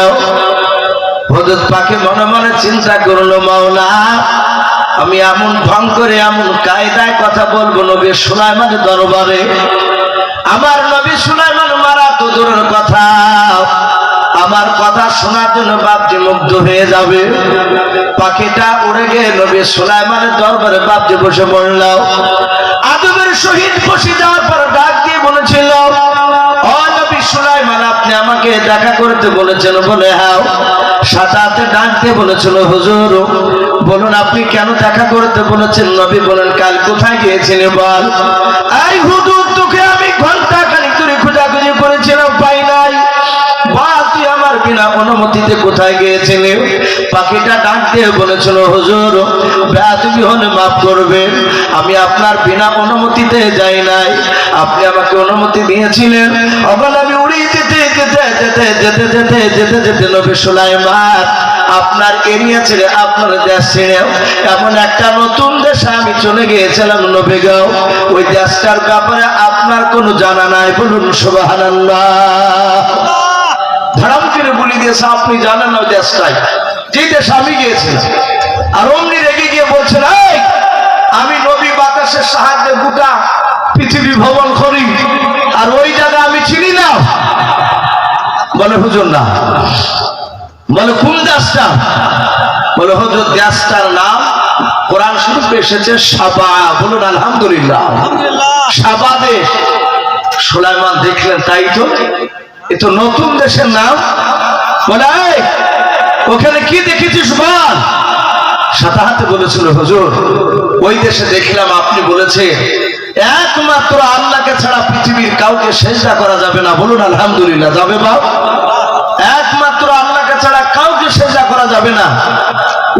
হুদুদ পাখি মনে মনে চিন্তা করলো মাওলা আমি এমন ঢং করে এমন কায়দায় কথা বলবো নবী সুলাইমানের দরবারে, আমার নবী সুলাইমান মারা তো দূরের কথা, আমার কথা শোনার জন্য বাপজি মুগ্ধ হয়ে যাবে। পাখিটা উড়ে গিয়ে নবী সুলাইমানের দরবারে বাপজি বসে পড়ল। আদবের সহিত বসে যাওয়ার পর ডাক দিয়ে বলেছিল ও নবী সুলাইমান আপনি আমাকে দেখা করতে বলেছেন? বলে হ্যাঁ। সাথে সাথে ডাক দিয়ে বলেছিল হুজুর বলুন আপনি কেন দেখা করতে বলেছেন? নবী বলেন কাল কোথায় গিয়েছিলেন বল। এই হুজুর তোকে বিনা অনুমতিতে কোথায় গিয়েছিলেন? পাখিটা ডাক দিয়ে বলেছিল, হুজুর বেয়াদবি হলে মাফ করবেন, আমি আপনার বিনা অনুমতিতে যাই নাই, আপনি আমাকে অনুমতি দিয়েছিলেন। আবার আমি উড়ে যেতে যেতে যেতে যেতে যেতে যেতে যেতে নবী সুলাইমান আপনার এরিয়া ছেড়ে, আপনার দেশ ছেড়ে এমন একটা নতুন দেশে আমি চলে গিয়েছিলাম নবী গো, ওই দেশটার ব্যাপারে আপনার কোনো জানা নাই। বলুন সুবহানাল্লাহ। ধরাম করে বলি দিয়েছে, আপনি জানেন ওই দেশটাই, যে দেশে আমি গিয়েছিলাম। আর অমনি রেগে গিয়ে বলছেন, এই আমি নবী বাতাসের সাহায্যে গোটা পৃথিবী ভ্রমণ করি, আর ওই জায়গা আমি চিনি না। বলে হুজুর না। বলে কোন দেশটা? বলে হুজুর দেশটার নাম কোরআন শরীফে এসেছে সাবা। বলুন আলহামদুলিল্লাহ। সাবা দেশ। সুলাইমান দেখলেন, তাই তো, এ তো নতুন দেশের নাম। বলে ওখানে কি দেখেছিস বল। সাথে হাতে বলেছিল, হুজুর ওই দেশে দেখলাম আপনি বলেছে একমাত্র আল্লাহকে ছাড়া পৃথিবীর কাউকে সেজদা করা যাবে না। বলুন আলহামদুলিল্লাহ। যাবে বাপ? একমাত্র আল্লাহকে ছাড়া কাউকে সেজদা করা যাবে না।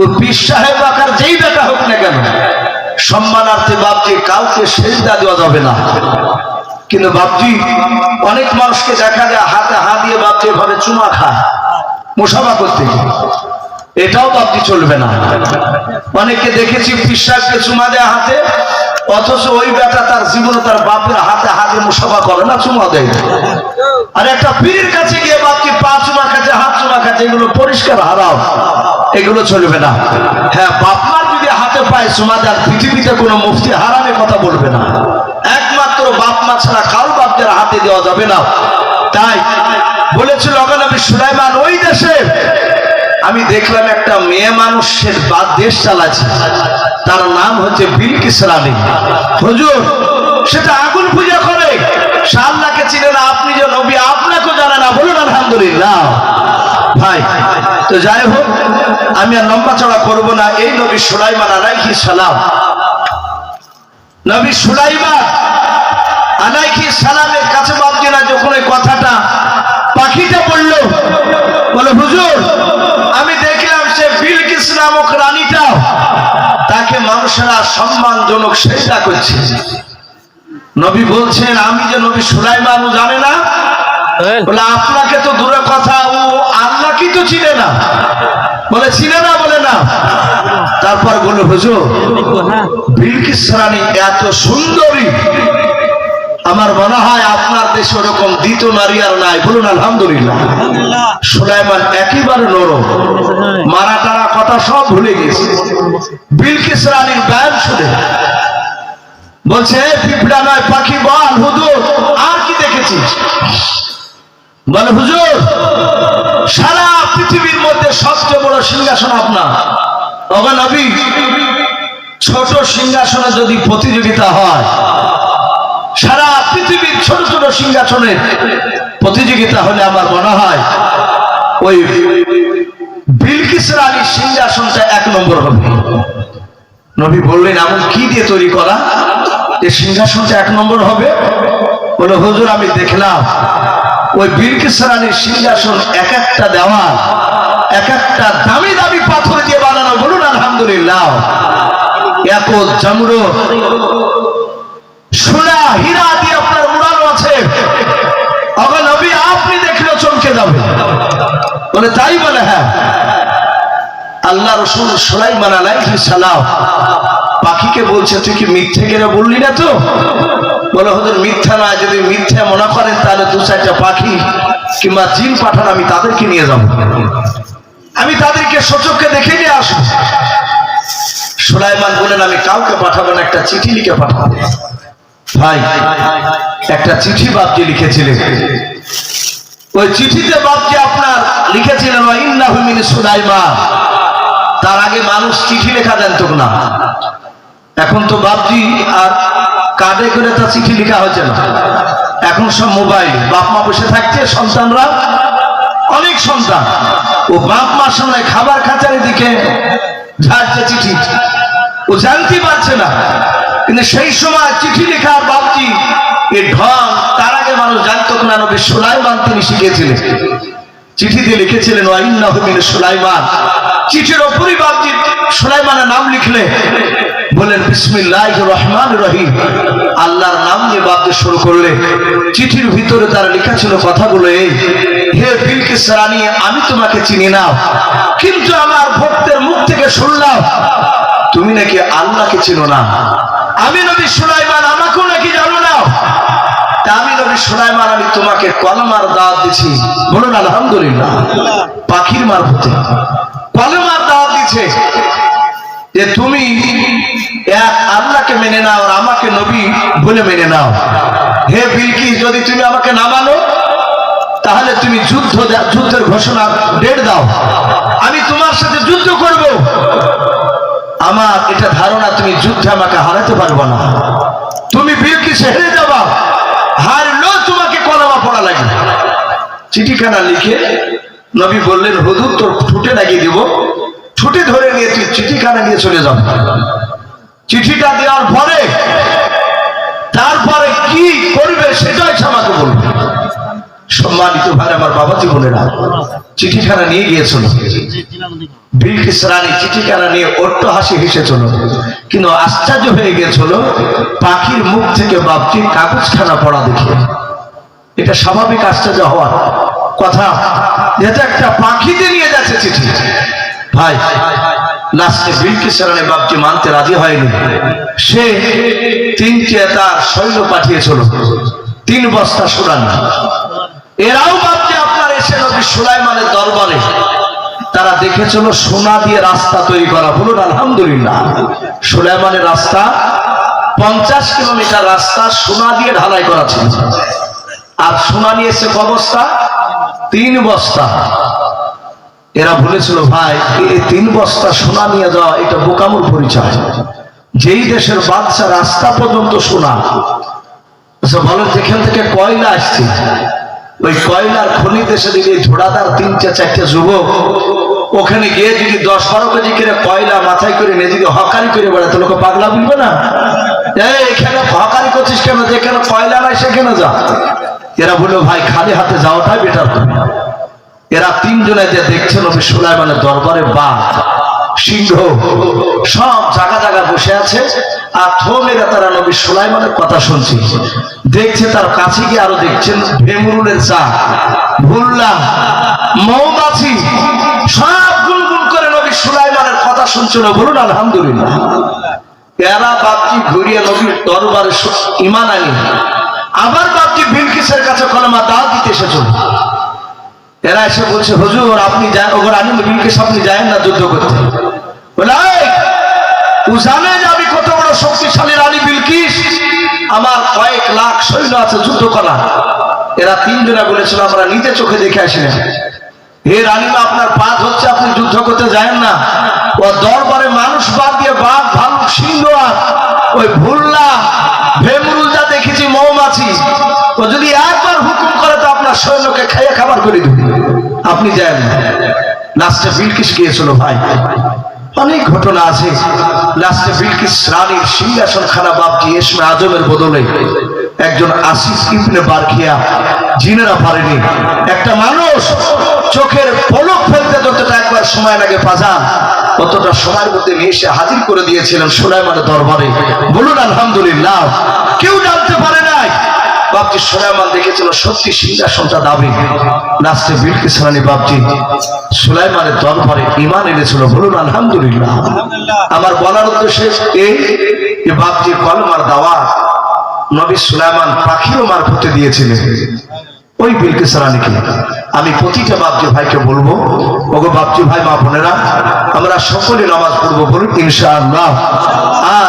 ওই পীর সাহেব আকার যেই বেটা হোক না কেন, সম্মানার্থে বাপজি কাউকে সেজদা দেওয়া যাবে না। কিন্তু বাপজি অনেক মানুষকে দেখা যায় হাতে হাত দিয়ে বাপজি এভাবে চুমা খায় মুসাফা করতে, এটাও বাপজি চলবে না। অনেককে দেখেছি পীর সাহেবকে চুমা দেয় হাতে, অথচ ওই বেটা তার জীবনে তার বাপের হাতে হাতে মুসাফা করে না, চুমা দেয়। আর একটা পীরের কাছে গিয়ে বাপজি পা চুমা খাচ্ছে, হাত চুমা খাচ্ছে, এগুলো পরিষ্কার হারাম, এগুলো চলবে না। হ্যাঁ, বাপমার যদি হাতে পায় চুমা দেয়, পৃথিবীতে কোনো মুফতি হারামে কথা বলবে না। একমাত্র বাপমা ছাড়া কারো বাপদের হাতে দেওয়া যাবে না। তাই বলেছিল নবী সুলাইমান ওই দেশে আমি দেখলাম একটা মেয়ে মানুষের দেশ চালাচ্ছে, তার নাম হচ্ছে বিলকিস রানী। হুজুর সেটা আগুন পূজা করে, সে আল্লাহকে চিনে না, আপনি যে নবী আপনাকেও জানে না। বলুন আলহামদুলিল্লাহ। ভাই তো যাই হোক, আমি আর লম্বা চড়া করবো না। এই নবী সুলাইমান আলাইহিস সালাম, নবী সুলাইমান আলাইহিস সালামের কাছে বাপজিরা যখন এই কথাটা পাখিটা বললো, বলে হুজুর আমি দেখলাম সে বিলকিস নামক রানীটা, তাকে মানুষেরা সম্মানজনক সেজদা করছে। নবী বলছেন, আমি যে নবী সুলাইমান ও জানে না। বলে আপনাকে তো দূরে কথা, ও আল্লাহ কি তো চিনে না। বলে চিনে না। বলে না। তারপর বলে হুজুর বিলকিস রানী এত সুন্দরী, আমার মনে হয় আপনার দেশে ওরকম দ্বিতীয় নারী আর নাই। বলুন আলহামদুলিল্লাহ। সুলাইমান একেবারে নরম, মারা টারা কথা সব ভুলে গেছে। বিলকিস রানীর বয়ান শুনে বলছে, পিঁপড়া নয় পাখি, বল হুজুর আর কি দেখেছিস? বলে হুজুর সারা পৃথিবীর মধ্যে সবচেয়ে বড় সিংহাসন আপনার। ওগো নবী, ছোট সিংহাসনে যদি প্রতিযোগিতা হয়, সারা পৃথিবীর ছোট ছোট সিংহাসনের প্রতিযোগিতা হলে আমার মনে হয় ওই বিলকিস রানীর সিংহাসনটা 1 নম্বর হবে। নবী বললেন, এমন কি দিয়ে তৈরি করা যে সিংহাসনটা 1 নম্বর হবে? বলে হুজুর আমি দেখলাম ওই বিলকিস রানীর সিংহাসন এক একটা দেওয়াল এক একটা দামি দামি পাথর দিয়ে বানানো। বলুন আলহামদুলিল্লাহ। এত জামরো সোনা হীরা দিয়ে আপনার মুড়ানো আছে, আবার নবী আপনি দেখলেও চমকে যাবে। বলে তাই? বলে হ্যাঁ। আল্লাহ রাসূল সুলাইমান আলাইহিস সালাম পাখিকে বলছে, তুই কি মিথ্যে করে বললি না তো? বলে হুজুর মিথ্যা নয়, যদি মিথ্যা মনে করেন তাহলে 2-4টা পাখি কিংবা জিন পাঠান, আমি তাদেরকে নিয়ে যাব, আমি তাদেরকে সচক্ষে দেখে নিয়ে আসবো। সুলাইমান বলেন, আমি কাউকে পাঠাবো না, একটা চিঠি লিখে পাঠাবো। ভাই একটা চিঠি বাপজি লিখেছিলেন। ওই চিঠিতে বাপজি আপনার লিখেছিলেন ইন্নাহু মিন সুলাইমান। তার আগে মানুষ চিঠি লেখা জানতো না, এখন তো বাপজি আর কার্ডে করে তা চিঠি লেখা হচ্ছে না, এখন সব মোবাইল। বাপ মা বসে থাকছে, সন্তানরা অনেক সন্তান ও বাপ মার সামনে খাবার খাঁচার দিকে ঝাড়ছে চিঠি, ও জানতে পারছে না। কিন্তু সেই সময় চিঠি লেখার বাপজি এ ঢং তার আগে মানুষ জানতো না। নবী সুলাইমান তিনি শিখেছিলেন। চিঠিতে লিখেছিলেন ওয়াইন্নাহু মিন সুলাইমান। চিঠির ওপরই বাপজি সুলাইমানের নাম লিখলে বলেন বিসমিল্লাহির রহমানির রহিম, আল্লাহর নাম নিয়ে বাপজি শুরু করলে। চিঠির ভিতরে তার লেখা ছিল কথাগুলো এই, হে বিলকিস রানী, আমি তোমাকে চিনি না, কিন্তু আমার ভক্তের মুখ থেকে শুনলাম তুমি নাকি আল্লাহকে চিনো না। আমি নবী সুলাইমান, আমাকেও নাকি জানো না। তা আমি নবী সুলাইমান, আমি তোমাকে কলমার দাওয়াত দিছি। বলুন আলহামদুলিল্লাহ। পাখির মারফতে কলমার দাওয়াত দিছে যে তুমি এক আল্লাহকে মেনে নাও আর আমাকে নবী বলে মেনে নাও। হে বিলকিস, যদি তুমি আমাকে না মানো তাহলে তুমি যুদ্ধের ঘোষণা ডেট দাও, আমি তোমার সাথে যুদ্ধ করব। আমার এটা ধারণা তুমি যুদ্ধে আমাকে হারাতে পারবো না, তুমি বিলকিস হেরে যাবা, হারলেও তোমাকে কলমা পড়া লাগে। চিঠিখানা লিখে নবী বললেন হুজুর তোর ঠুটে লাগিয়ে দেব, ছুটি ধরে নিয়ে তুই চিঠিখানা নিয়ে চলে যাও। চিঠিটা দেওয়ার পরে তারপরে কি করবে সেটাই আমাকে বলবে। সম্মানিত ভাই আমার বাবাজি বোনেরা, চিঠিখানা নিয়ে গিয়েছিল বিলকিস রানী। চিঠিখানা নিয়ে অট্ট হাসি হেসেছিল, কিন্তু আশ্চর্য হয়ে গিয়েছিল পাখির মুখ থেকে বাপটি কাগজখানা পড়া দেখে। এটা স্বাভাবিক আশ্চর্য হওয়ার কথা, যেটা একটা পাখিতে নিয়ে যাচ্ছে চিঠি। ভাই লাস্টে বিলকিস রানী বাপটি মানতে রাজি হয়নি। সে তিনটে তার সৈন্য পাঠিয়েছিল, 3 বস্তা সোনা। এরাও বাপটি আপনার এসে নবী সুলাইমানের দরবারে তারা দেখেছিল সোনা দিয়ে রাস্তা তৈরি করা। বলুন আলহামদুলিল্লাহ। সুলাইমানের রাস্তা 50 কিলোমিটার রাস্তা সোনা দিয়ে ঢালাই করা ছিল। আর সোনা নিয়ে এসে ক বস্তা? 3 বস্তা। এরা বলেছিল ভাই এই 3 বস্তা সোনা নিয়ে যাওয়া এটা বোকামুর পরিচয়। যেই দেশের বাদশা রাস্তা পর্যন্ত সোনা। বলেন যেখান থেকে কয়লা আসছে, ওই কয়লার খনি দেশে দিকে ঝোড়াদার 3-4 যুবক ওখানে গিয়ে যদি 10-12 কেজি করে কয়লা মাথায় করে নিয়ে যদি হকারি করে বেড়াতে, লোক পাগলা বলবে না এখানে হকারি করছিস কেন, যেখানে কয়লা নাই সেখানে যা। এরা বললো ভাই খালি হাতে যাওয়াটাই বেটার। এরা 3 জনে যে দেখছে নবী সুলাইমানের দরবারে বাঘ, সিংহ সব জায়গা জায়গা বসে আছে, আর থমেরা তারা নবী সুলাইমানের কথা শুনছে। দেখছে তার কাছে গিয়ে আরো দেখছেন ভেমরুলের চাক, ভুল্লা, মৌমাছি সব গুনগুন করে নবী সুলাইমানের কথা শুনছিল। বলুন আলহামদুলিল্লাহ। এরা বাপটি ঘুরিয়ে নবীর দরবারে ঈমান আনি, আবার বাপটি বিলকিসের কাছে কলমা দাওয়াত দিতে এসেছিল। এরা এসে বলছে হুজুর আপনি যান, ওগর আনি বিলকিস আপনি যায়েন না যুদ্ধ করতে। বলে ও জানে যে আমি কত বড় শক্তিশালী রানী বিলকিস, আমার কয়েক লাখ সৈন্য আছে যুদ্ধ করা। এরা 3 জনে বলেছিল আমরা নিজে চোখে দেখে আসি না। হে রানীমা আপনার পাঁচ হচ্ছে, আপনি যুদ্ধ করতে যায়েন না। ও দরবারে মানুষ বাদ দিয়ে বাঘ, ভালুক, সিংহ আর ওই ভুল্লা, ভেমরুল যা দেখেছি মৌমাছি, ও যদি একবার হুকুম করে তো আপনার সৈন্যকে খাইয়ে খাবার করে দিবে, আপনি যান না। লাস্টে বিলকিস গিয়েছিল ভাই, অনেক ঘটনা আছে। লাস্টে বিলকিস রানীর সিংহাসন খানা বাপজি ইসমে আজমের বদলে একজন আসিফ ইবনে বারখিয়া, জিনেরা পারেনি। একটা মানুষ চোখের পলক ফেলতে যতটা একবার সময় লাগে পাজান, ততটা সময়ের মধ্যে নিয়ে এসে হাজির করে দিয়েছিলেন সুলাইমানের দরবারে। বলুন আলহামদুলিল্লাহ। কেউ জানতে পারে নাই বাপজি সুলাইমান দেখেছিল সত্যি সিংহাসনটা দাবি। লাস্টে বিলকিস রানী বাপজি সুলাইমানের দরবারে ঈমান এনেছিল। বলুন আলহামদুলিল্লাহ। আমার বলার উদ্দেশ্য এই যে বাপজি কলমার দাওয়াত নবী সুলাইমান পাখির মারফতে দিয়েছিলেন ওই বিলকিস রানীকে। আমি প্রতিটা বাপজি ভাইকে বলবো, ওগো বাপজি ভাই মা বোনেরা, আমরা সকলে নামাজ পড়বো বলুন ইনশাআল্লাহ। আর